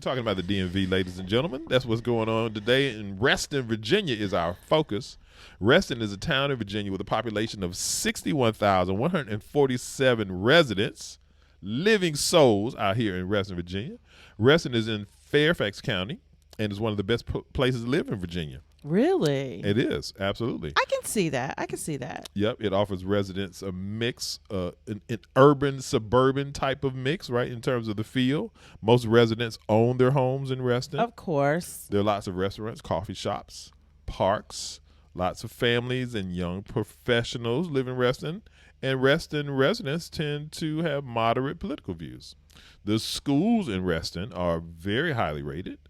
We're talking about the DMV, ladies and gentlemen. That's what's going on today. And Reston, Virginia is our focus. Reston is a town in Virginia with a population of 61,147 residents, living souls out here in Reston, Virginia. Reston is in Fairfax County and is one of the best places to live in Virginia. Really? It is, absolutely. I can see that. Yep, it offers residents a mix, an urban, suburban type of mix, right, in terms of the feel. Most residents own their homes in Reston. Of course. There are lots of restaurants, coffee shops, parks, lots of families and young professionals live in Reston. And Reston residents tend to have moderate political views. The schools in Reston are very highly rated.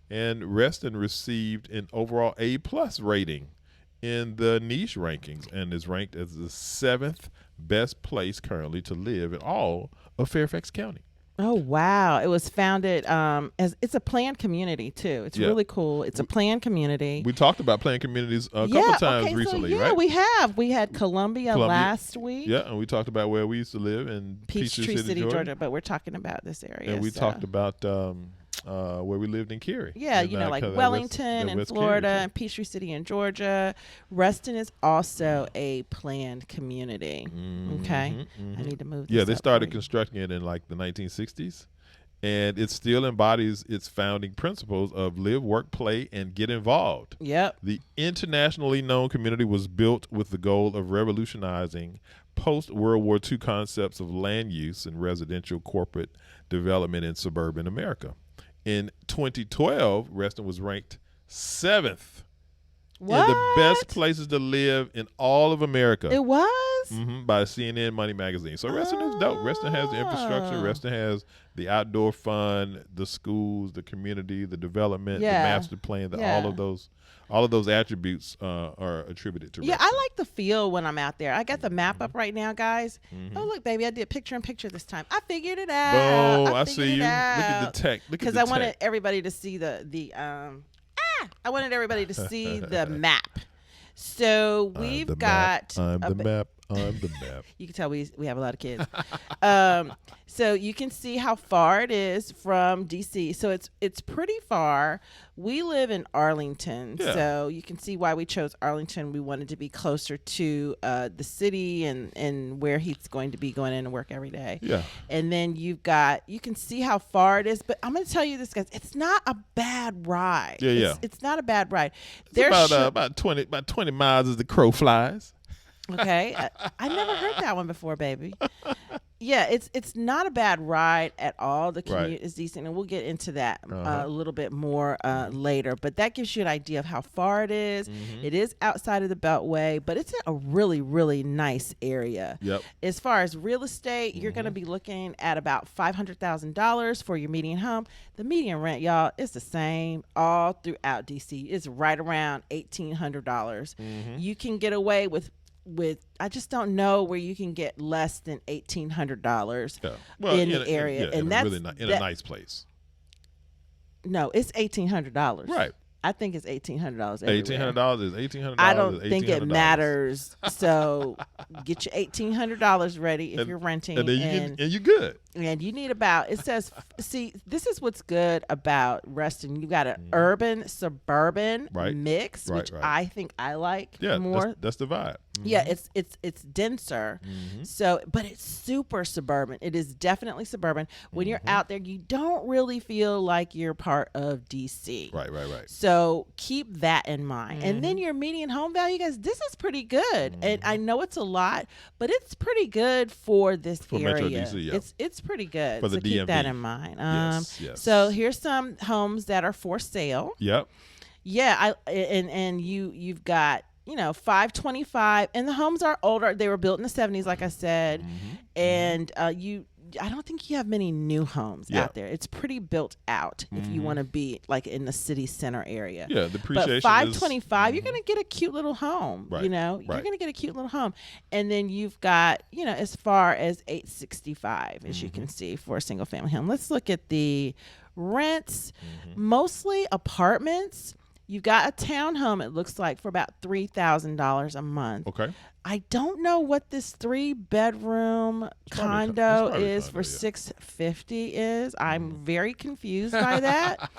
And Reston received an overall A+ rating in the niche rankings and is ranked as the 7th best place currently to live in all of Fairfax County. Oh, wow. It was founded as it's a planned community, too. It's really cool. It's a planned community. We talked about planned communities a couple times recently, right? Yeah, we have. We had Columbia last week. Yeah, and we talked about where we used to live in Peachtree City, Georgia. But we're talking about this area. And we talked about where we lived in Cary. Yeah, like Wellington and Florida and Peachtree City in Georgia. Reston is also a planned community. Okay? I need to move this Yeah, they up started for you. constructing it in like the 1960s. And it still embodies its founding principles of live, work, play, and get involved. Yep. The internationally known community was built with the goal of revolutionizing post-World War II concepts of land use and residential corporate development in suburban America. In 2012, Reston was ranked 7th in the best places to live in all of America. It was? By CNN Money Magazine. So Reston is dope. Reston has the infrastructure. Reston has the outdoor fun, the schools, the community, the development, the master plan. All of those attributes are attributed to Reston. Yeah, I like the feel when I'm out there. I got the map up right now, guys. Oh, look, baby, I did picture-in-picture this time. I figured it out. Boom, I see you. Look at the tech. Because I wanted everybody to see I wanted everybody to see the map. So we've got I'm the map. I'm the map. You can tell we have a lot of kids. So you can see how far it is from DC. So it's pretty far. We live in Arlington, so you can see why we chose Arlington. We wanted to be closer to the city and where he's going to be going in to work every day. Yeah. And then you can see how far it is. But I'm going to tell you this, guys, it's not a bad ride. It's not a bad ride. It's about 20 miles as the crow flies. Okay, I never heard that one before, baby. Yeah, it's not a bad ride at all. The commute is decent, and we'll get into that a little bit more later. But that gives you an idea of how far it is. It is outside of the Beltway, but it's in a really, really nice area. Yep. As far as real estate, you're going to be looking at about $500,000 for your median home. The median rent, y'all, is the same all throughout DC. It's right around $1,800. You can get away with I just don't know where you can get less than $1,800 in the area, and that's really in a nice place. No, it's $1,800. Right. I think it's $1,800. $1,800 is $1,800. I don't think it matters. So get your $1,800 ready if you're renting, and you're good. And you need see, this is what's good about Reston. You got an urban suburban mix, which I think I like more. That's the vibe. Yeah, it's denser. So, but it's super suburban. It is definitely suburban. When you're out there, you don't really feel like you're part of DC. Right. So keep that in mind. And then your median home value, guys, this is pretty good. And I know it's a lot, but it's pretty good for this area. Metro DC, yeah. It's pretty good. For the so DMV. Keep that in mind. Yes. So here's some homes that are for sale. Yep. Yeah, you've got 525, and the homes are older. They were built in the 70s, like I said, and I don't think you have many new homes out there. It's pretty built out if you want to be like in the city center area. Yeah, the appreciation. But 525, you're gonna get a cute little home. Right. You're gonna get a cute little home, and then you've got as far as 865, as you can see, for a single family home. Let's look at the rents. Mostly apartments. You got a townhome, it looks like, for about $3,000 a month. Okay. I don't know what this 3-bedroom condo is for $650 is. I'm very confused by that.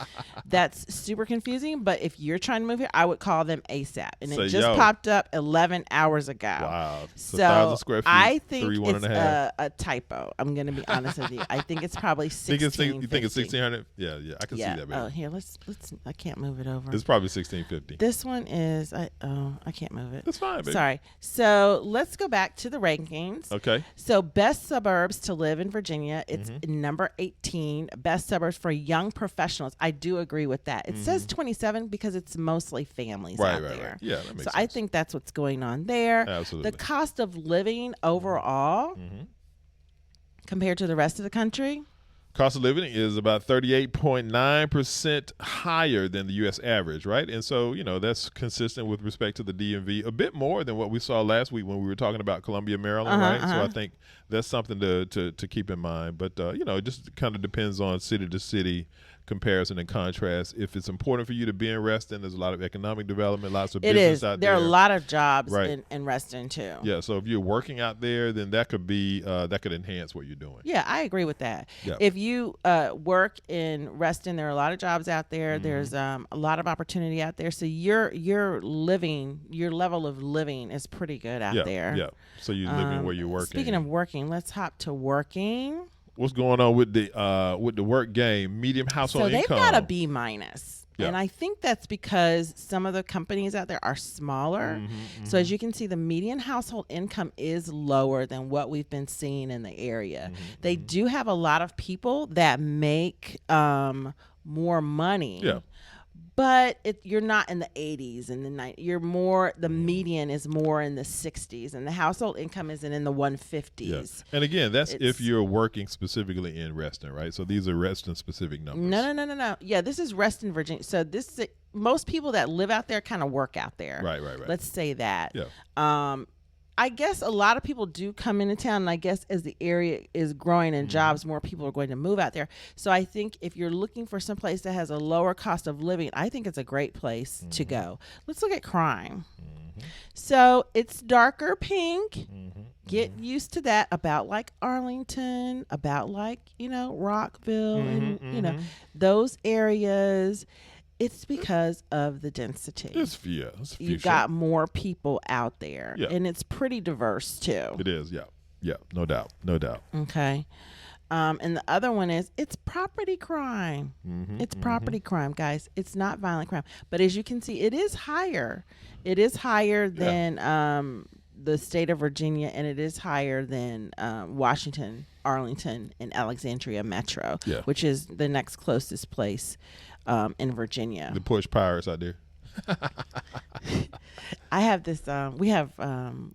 That's super confusing. But if you're trying to move here, I would call them ASAP. And it just popped up 11 hours ago. Wow. So 1,000 square feet, I think 3, it's 1.5. a typo. I'm going to be honest with you. I think it's probably 1650. You think it's 1,600? Yeah, I can see that. Baby. Oh, here, let's. I can't move it over. It's probably 1,650. This one is. I can't move it. That's fine, baby. Sorry. So let's go back to the rankings. Okay. So best suburbs to live in Virginia. It's number 18. Best suburbs for young professionals. I do agree with that. It says 27 because it's mostly families out there. Right. Yeah, that makes sense. So I think that's what's going on there. Absolutely. The cost of living overall compared to the rest of the country. Cost of living is about 38.9% higher than the U.S. average, right? And so, that's consistent with respect to the DMV, a bit more than what we saw last week when we were talking about Columbia, Maryland, right? So I think that's something to keep in mind. But, it just kind of depends on city to city comparison and contrast. If it's important for you to be in Reston, there's a lot of economic development, lots of business out there. There are a lot of jobs in Reston too. Yeah, so if you're working out there, then that could be that could enhance what you're doing. Yeah, I agree with that. Yeah. If you work in Reston, there are a lot of jobs out there. There's a lot of opportunity out there. So your level of living is pretty good out there. Yeah. So you're living where you're working. Speaking of working, let's hop to working. What's going on with the work game? Medium household income. So they've got a B-. And I think that's because some of the companies out there are smaller. So as you can see, the median household income is lower than what we've been seeing in the area. They do have a lot of people that make more money. Yeah. But you're not in the 80s and the 90s. You're more, the median is more in the 60s, and the household income isn't in the 150s. Yeah. And again, that's if you're working specifically in Reston, right? So these are Reston specific numbers. No. Yeah, this is Reston, Virginia. So most people that live out there kind of work out there. Right. Let's say that. Yeah. I guess a lot of people do come into town, and I guess as the area is growing in jobs, more people are going to move out there. So I think if you're looking for some place that has a lower cost of living, I think it's a great place to go. Let's look at crime. So it's darker pink. Get used to that. About like Arlington, about like, Rockville, and, those areas. It's because of the density. You got more people out there, and it's pretty diverse too. It is, yeah, no doubt. Okay, and the other one is it's property crime. It's property crime, guys. It's not violent crime, but as you can see, it is higher. It is higher than the state of Virginia, and it is higher than Washington, Arlington, and Alexandria Metro, which is the next closest place. In Virginia, the Porch Pirates out there. I have this. We have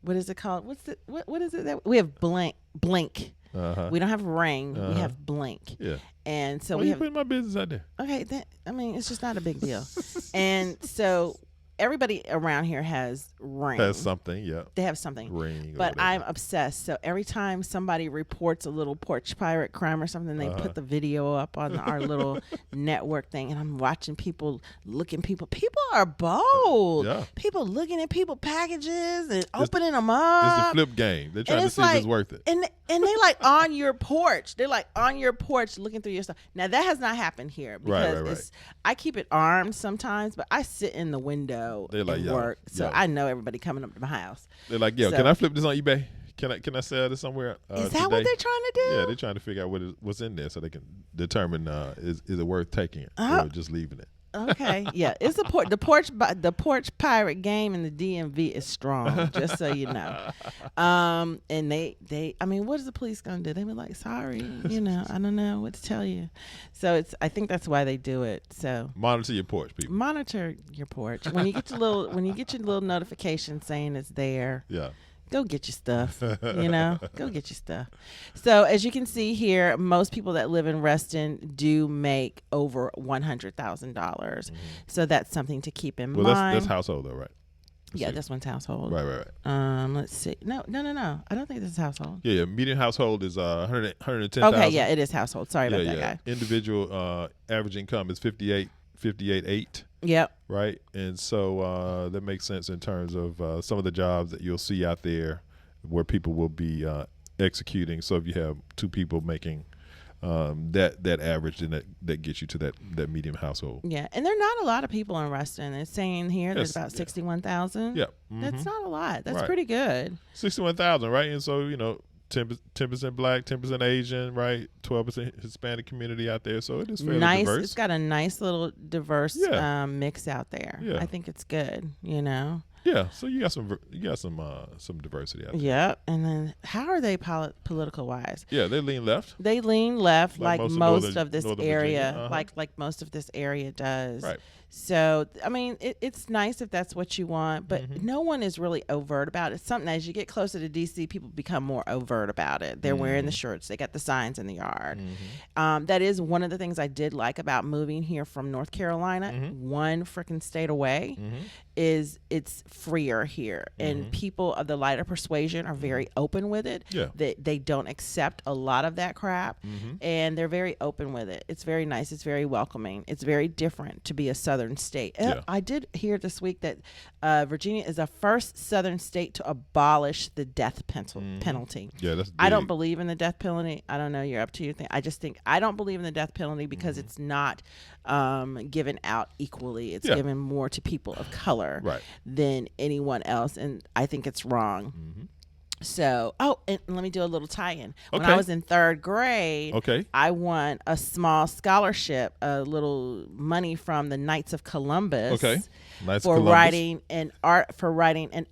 what is it called? What is it that we have? Blink. We don't have Ring. We have Blink. Yeah. And so we have. Putting my business out there. Okay. It's just not a big deal. And so everybody around here has Ring. Has something, yeah. They have something. Ring. But I'm obsessed. So every time somebody reports a little Porch Pirate crime or something, they put the video up on our little network thing, and I'm watching people looking. People are bold. Yeah. People looking at people packages and opening them up. It's the flip game. They're trying to see if it's worth it. And they like on your porch. They're like on your porch looking through your stuff. Now that has not happened here because I keep it armed sometimes, but I sit in the window and work, so I know everybody coming up to my house. They're like, yo, can I flip this on eBay? Can I sell this somewhere? Is that what they're trying to do? Yeah, they're trying to figure out what's in there so they can determine is it worth taking it or just leaving it. Okay, yeah, it's the porch pirate game in the DMV is strong, just so you know. And what is the police gonna do? They be like, sorry, I don't know what to tell you. So I think that's why they do it. So monitor your porch, people. Monitor your porch when you get your little notification saying it's there. Yeah. Go get your stuff, go get your stuff. So as you can see here, most people that live in Reston do make over $100,000. So that's something to keep in mind. That's household though, right? This one's household. Right. Let's see. No. I don't think this is household. Yeah. Median household is 110,000. Okay, it is household. Sorry about that, guy. Individual average income is 58.8. Yep. right? And so that makes sense in terms of some of the jobs that you'll see out there where people will be executing. So if you have two people making that average, then that gets you to that medium household. Yeah, and there are not a lot of people in Reston. It's saying here there's about 61,000. Yeah, That's not a lot. That's Right. pretty good. 61,000, right? And so 10% Black, 10% Asian, right? 12% Hispanic community out there. So it is fairly Nice. diverse. It's got a nice little diverse mix out there. Yeah. I think it's good. You know. Yeah, so you got some diversity out there. Yep. And then how are they political wise? Yeah, they lean left. They lean left, like most of this Northern area, Virginia. like most of this area does. Right. So I mean, it's nice if that's what you want, but no one is really overt about it. It's something as you get closer to DC, people become more overt about it. They're wearing the shirts, they got the signs in the yard. That is one of the things I did like about moving here from North Carolina, one freaking state away, is it's freer here, and people of the lighter persuasion are very open with it. Yeah. They don't accept a lot of that crap, and they're very open with it. It's very nice. It's very welcoming. It's very different to be a Southern state. Yeah. I did hear this week that Virginia is the first Southern state to abolish the death penalty. Yeah, that's big. I don't believe in the death penalty. I don't know. You're up to your thing. I just think I don't believe in the death penalty because it's not given out equally. It's given more to people of color than anyone else, and I think it's wrong. So, and let me do a little tie-in. When I was in third grade, I won a small scholarship, a little money from the Knights of Columbus for writing an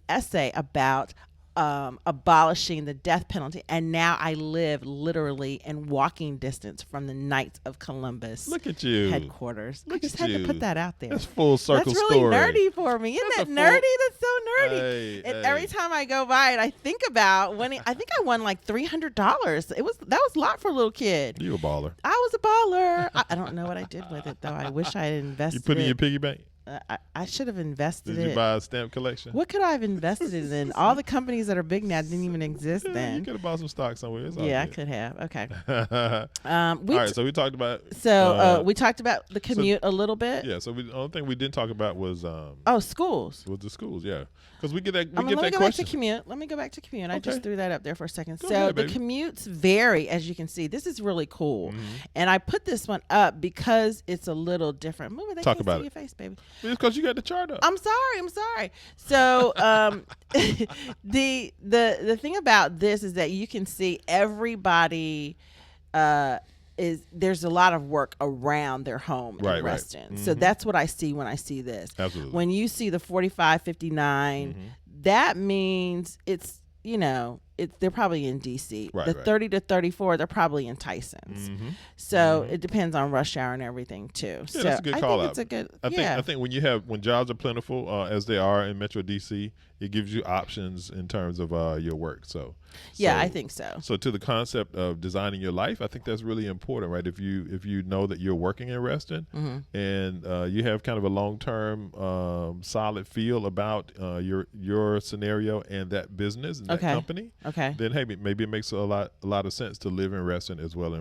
essay about abolishing the death penalty, and now I live literally in walking distance from the Knights of Columbus. Look at you, headquarters. I just had to put that out there. That's full circle. That's really story. nerdy for me. Isn't that nerdy? That's so nerdy. And every time I go by it, I think about winning. I think I won like $300. That was a lot for a little kid. You a baller. I was a baller. I don't know what I did with it though. I wish I had invested. You put it in your piggy bank. I should have invested it. Did you buy a stamp collection? What could I have invested it in? All the companies that are big now didn't even exist then. You could have bought some stock somewhere. I could have. Okay. All right, so we talked about. We talked about the commute a little bit. Yeah. So the only thing we didn't talk about was schools. Was the schools? Yeah, because we get that. Let me go back to commute. I just threw that up there for a second. Go ahead, the baby. commutes vary, as you can see. This is really cool, and I put this one up because it's a little different. Move it. They Talk can't about see it. your face, baby. It's because you got the chart up. I'm sorry. So the thing about this is that you can see everybody there's a lot of work around their home in Reston. So that's what I see when I see this. Absolutely. When you see the 4559, that means it's they're probably in DC. The 30 to 34, they're probably in Tyson's. So it depends on rush hour and everything too. Yeah, so that's a good call out. It's a good. I think when jobs are plentiful as they are in Metro DC, it gives you options in terms of your work. I think so. So to the concept of designing your life, I think that's really important, right? If you know that you're working in Reston and you have kind of a long-term solid feel about your scenario and that business and that company, then hey, maybe it makes a lot of sense to live in Reston as well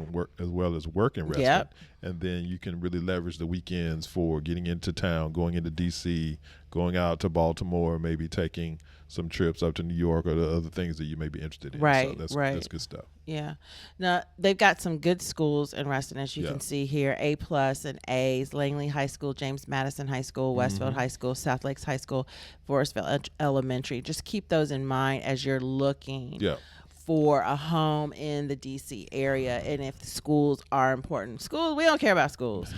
as work in Reston. And then you can really leverage the weekends for getting into town, going into DC, going out to Baltimore, maybe taking some trips up to New York or the other things that you may be interested in. Right, so that's good stuff. Yeah. Now, they've got some good schools in Reston, as you can see here. A+ and A's, Langley High School, James Madison High School, Westfield High School, South Lakes High School, Forestville Elementary. Just keep those in mind as you're looking for a home in the DC area, and if schools are important. Schools, we don't care about schools.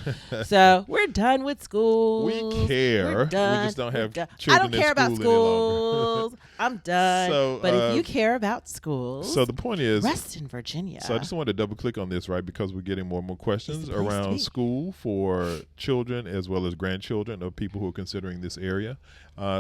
So we're done with schools. We care. We're done. We just don't have children I don't care about in school schools. I'm done. But if you care about schools, so the point is Reston, Virginia. So I just wanted to double click on this, right? Because we're getting more and more questions around school for children as well as grandchildren of people who are considering this area.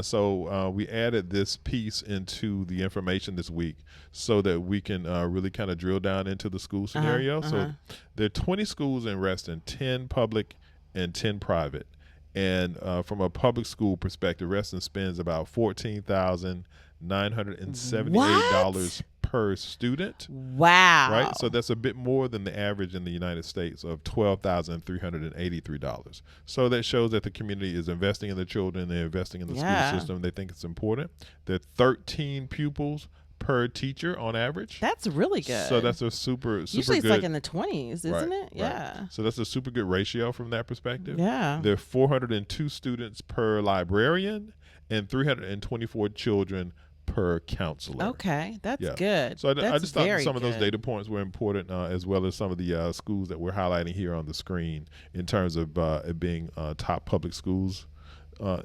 So we added this piece into the information this week so that we can really kind of drill down into the school scenario. So there are 20 schools in Reston, 10 public and 10 private. And from a public school perspective, Reston spends about $14,978 per per student. Wow. Right, so that's a bit more than the average in the United States of $12,383. So that shows that the community is investing in the children, they're investing in the school system. They think it's important. There are 13 pupils per teacher on average. That's really good. So that's a super Usually it's good, like in the 20s, isn't it? Yeah. Right. So that's a super good ratio from that perspective. Yeah. There are 402 students per librarian and 324 children per counselor. Okay, that's good. So I that's just thought some good. of those data points were important, as well as some of the schools that we're highlighting here on the screen in terms of it being top public schools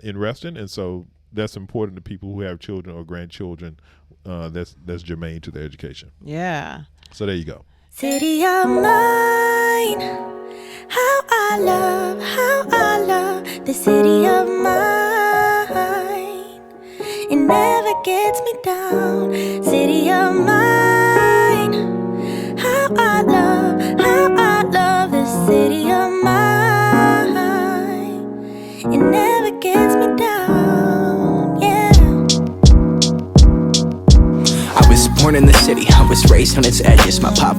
in Reston. And so that's important to people who have children or grandchildren. That's germane to their education. Yeah. So there you go. City of mine, how I love the city of mine. It never gets me down. City of mine, how I love the city of mine. It never gets me down, yeah. I was born in the city, I was raised on its edges. My pop